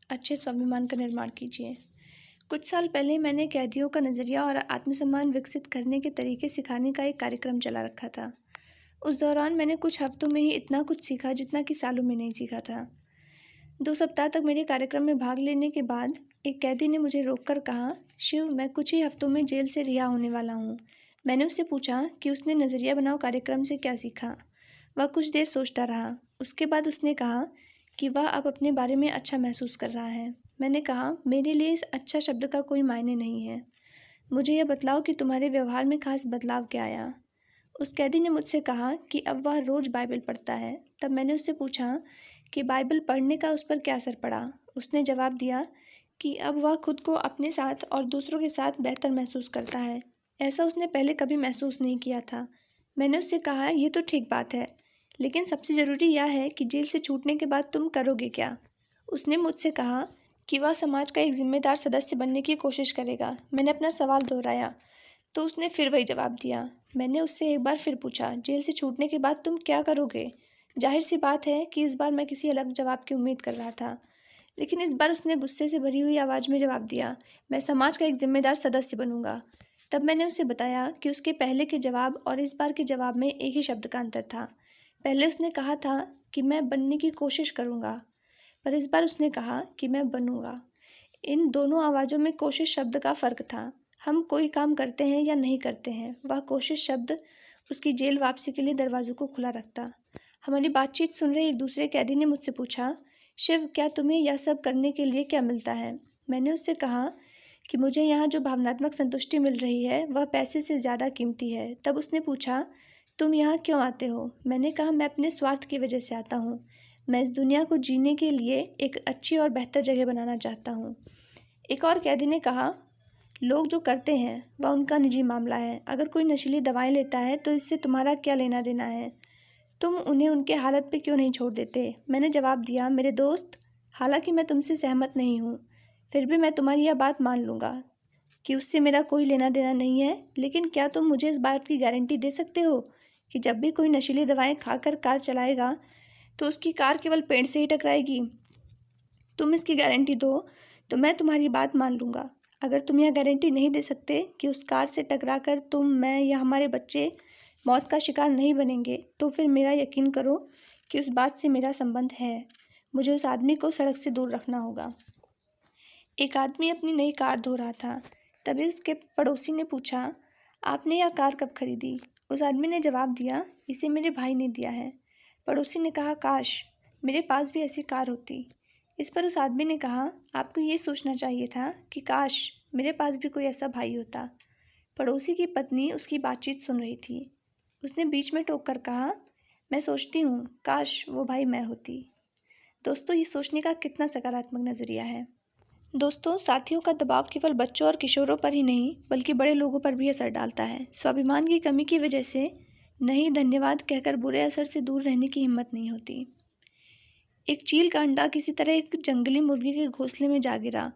अच्छे स्वाभिमान का निर्माण कीजिए। कुछ साल पहले मैंने कैदियों का नज़रिया और आत्मसम्मान विकसित करने के तरीके सिखाने का एक कार्यक्रम चला रखा था। उस दौरान मैंने कुछ हफ्तों में ही इतना कुछ सीखा जितना कि सालों में नहीं सीखा था। 2 सप्ताह तक मेरे कार्यक्रम में भाग लेने के बाद एक कैदी ने मुझे रोककर कहा, शिव, मैं कुछ ही हफ्तों में जेल से रिहा होने वाला हूँ। मैंने उससे पूछा कि उसने नज़रिया बनाओ कार्यक्रम से क्या सीखा। वह कुछ देर सोचता रहा। उसके बाद उसने कहा कि वह अब अपने बारे में अच्छा महसूस कर रहा है। मैंने कहा, मेरे लिए इस अच्छा शब्द का कोई मायने नहीं है। मुझे यह बतलाओ कि तुम्हारे व्यवहार में खास बदलाव क्या आया। उस कैदी ने मुझसे कहा कि अब वह रोज़ बाइबल पढ़ता है। तब मैंने उससे पूछा कि बाइबल पढ़ने का उस पर क्या असर पड़ा। उसने जवाब दिया कि अब वह खुद को अपने साथ और दूसरों के साथ बेहतर महसूस करता है। ऐसा उसने पहले कभी महसूस नहीं किया था। मैंने उससे कहा, ये तो ठीक बात है, लेकिन सबसे ज़रूरी यह है कि जेल से छूटने के बाद तुम करोगे क्या। उसने मुझसे कहा कि वह समाज का एक जिम्मेदार सदस्य बनने की कोशिश करेगा। मैंने अपना सवाल दोहराया तो उसने फिर वही जवाब दिया। मैंने उससे एक बार फिर पूछा, जेल से छूटने के बाद तुम क्या करोगे। जाहिर सी बात है कि इस बार मैं किसी अलग जवाब की उम्मीद कर रहा था, लेकिन इस बार उसने गुस्से से भरी हुई आवाज़ में जवाब दिया, मैं समाज का एक जिम्मेदार सदस्य बनूंगा। तब मैंने उसे बताया कि उसके पहले के जवाब और इस बार के जवाब में एक ही शब्द का अंतर था। पहले उसने कहा था कि मैं बनने की कोशिश करूंगा, पर इस बार उसने कहा कि मैं बनूंगा। इन दोनों आवाज़ों में कोशिश शब्द का फ़र्क था। हम कोई काम करते हैं या नहीं करते हैं, वह कोशिश शब्द उसकी जेल वापसी के लिए दरवाज़ों को खुला रखता। हमारी बातचीत सुन रहे एक दूसरे कैदी ने मुझसे पूछा, शिव, क्या तुम्हें यह सब करने के लिए क्या मिलता है। मैंने उससे कहा कि मुझे यहाँ जो भावनात्मक संतुष्टि मिल रही है वह पैसे से ज़्यादा कीमती है। तब उसने पूछा, तुम यहाँ क्यों आते हो। मैंने कहा, मैं अपने स्वार्थ की वजह से आता हूँ। मैं इस दुनिया को जीने के लिए एक अच्छी और बेहतर जगह बनाना चाहता हूँ। एक और कैदी ने कहा, लोग जो करते हैं वह उनका निजी मामला है। अगर कोई नशीली दवाएं लेता है तो इससे तुम्हारा क्या लेना देना है। तुम उन्हें उनके हालत पे क्यों नहीं छोड़ देते। मैंने जवाब दिया, मेरे दोस्त, हालांकि मैं तुमसे सहमत नहीं हूँ, फिर भी मैं तुम्हारी यह बात मान लूँगा कि उससे मेरा कोई लेना देना नहीं है। लेकिन क्या तुम मुझे इस बात की गारंटी दे सकते हो कि जब भी कोई नशीली दवाएं खाकर कार चलाएगा तो उसकी कार केवल पेड़ से ही टकराएगी। तुम इसकी गारंटी दो तो मैं तुम्हारी बात मान लूँगा। अगर तुम यह गारंटी नहीं दे सकते कि उस कार से टकराकर तुम, मैं या हमारे बच्चे मौत का शिकार नहीं बनेंगे, तो फिर मेरा यकीन करो कि उस बात से मेरा संबंध है। मुझे उस आदमी को सड़क से दूर रखना होगा। एक आदमी अपनी नई कार धो रहा था। तभी उसके पड़ोसी ने पूछा, आपने यह कार कब खरीदी। उस आदमी ने जवाब दिया, इसे मेरे भाई ने दिया है। पड़ोसी ने कहा, काश मेरे पास भी ऐसी कार होती। इस पर उस आदमी ने कहा, आपको ये सोचना चाहिए था कि काश मेरे पास भी कोई ऐसा भाई होता। पड़ोसी की पत्नी उसकी बातचीत सुन रही थी। उसने बीच में टोक कर कहा, मैं सोचती हूँ काश वो भाई मैं होती। दोस्तों, ये सोचने का कितना सकारात्मक नज़रिया है। दोस्तों, साथियों का दबाव केवल बच्चों और किशोरों पर ही नहीं बल्कि बड़े लोगों पर भी असर डालता है। स्वाभिमान की कमी की वजह से नहीं धन्यवाद कहकर बुरे असर से दूर रहने की हिम्मत नहीं होती। एक चील का अंडा किसी तरह एक जंगली मुर्गी के घोंसले में जा गिरा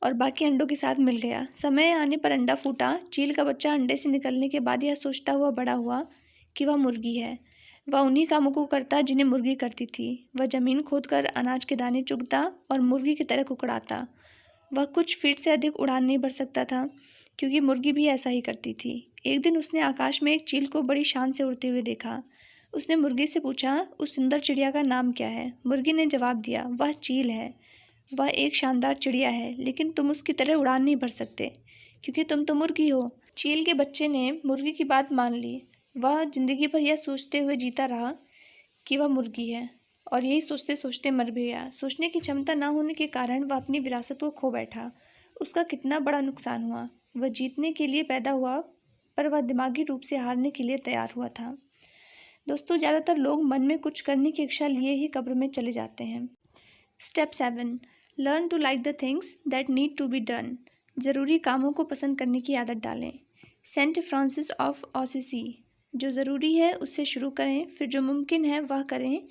और बाकी अंडों के साथ मिल गया। समय आने पर अंडा फूटा। चील का बच्चा अंडे से निकलने के बाद यह सोचता हुआ बड़ा हुआ कि वह मुर्गी है। वह उन्हीं कामों को करता जिन्हें मुर्गी करती थी। वह ज़मीन खोदकर अनाज के दाने चुगता और मुर्गी की तरह कुकड़ाता। वह कुछ फीट से अधिक उड़ान नहीं भर सकता था, क्योंकि मुर्गी भी ऐसा ही करती थी। एक दिन उसने आकाश में एक चील को बड़ी शान से उड़ते हुए देखा। उसने मुर्गी से पूछा, उस सुंदर चिड़िया का नाम क्या है। मुर्गी ने जवाब दिया, वह चील है। वह एक शानदार चिड़िया है, लेकिन तुम उसकी तरह उड़ान नहीं भर सकते, क्योंकि तुम तो मुर्गी हो। चील के बच्चे ने मुर्गी की बात मान ली। वह जिंदगी भर यह सोचते हुए जीता रहा कि वह मुर्गी है, और यही सोचते सोचते मर भी गया। सोचने की क्षमता न होने के कारण वह अपनी विरासत को खो बैठा। उसका कितना बड़ा नुकसान हुआ। वह जीतने के लिए पैदा हुआ, पर वह दिमागी रूप से हारने के लिए तैयार हुआ था। दोस्तों, ज़्यादातर लोग मन में कुछ करने की इच्छा लिए ही कब्र में चले जाते हैं। Step 7, learn to like the things that need to be done. ज़रूरी कामों को पसंद करने की आदत डालें। सेंट फ्रांसिस ऑफ असिसी, जो ज़रूरी है उससे शुरू करें, फिर जो मुमकिन है वह करें,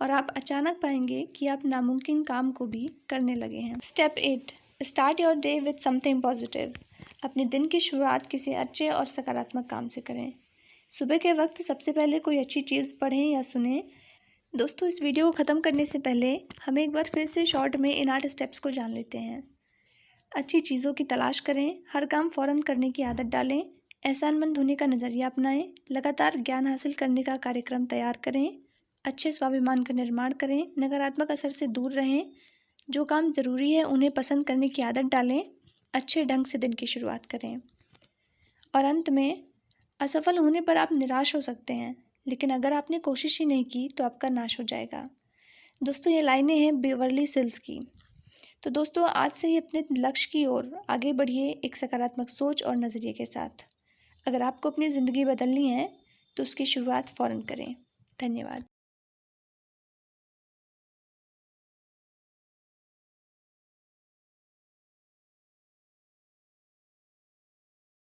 और आप अचानक पाएंगे कि आप नामुमकिन काम को भी करने लगे हैं। Step 8, start your day with something positive. अपने दिन की शुरुआत किसी अच्छे और सकारात्मक काम से करें। सुबह के वक्त सबसे पहले कोई अच्छी चीज़ पढ़ें या सुनें। दोस्तों, इस वीडियो को ख़त्म करने से पहले हम एक बार फिर से शॉर्ट में इन 8 स्टेप्स को जान लेते हैं। अच्छी चीज़ों की तलाश करें, हर काम फ़ौरन करने की आदत डालें, एहसानमंद होने का नज़रिया अपनाएं, लगातार ज्ञान हासिल करने का कार्यक्रम तैयार करें, अच्छे स्वाभिमान का निर्माण करें, नकारात्मक असर से दूर रहें, जो काम ज़रूरी है उन्हें पसंद करने की आदत डालें, अच्छे ढंग से दिन की शुरुआत करें। और अंत में, असफल होने पर आप निराश हो सकते हैं, लेकिन अगर आपने कोशिश ही नहीं की तो आपका नाश हो जाएगा। दोस्तों, ये लाइनें हैं बेवर्ली सिल्स की। तो दोस्तों, आज से ही अपने लक्ष्य की ओर आगे बढ़िए एक सकारात्मक सोच और नज़रिए के साथ। अगर आपको अपनी ज़िंदगी बदलनी है तो उसकी शुरुआत फ़ौरन करें। धन्यवाद।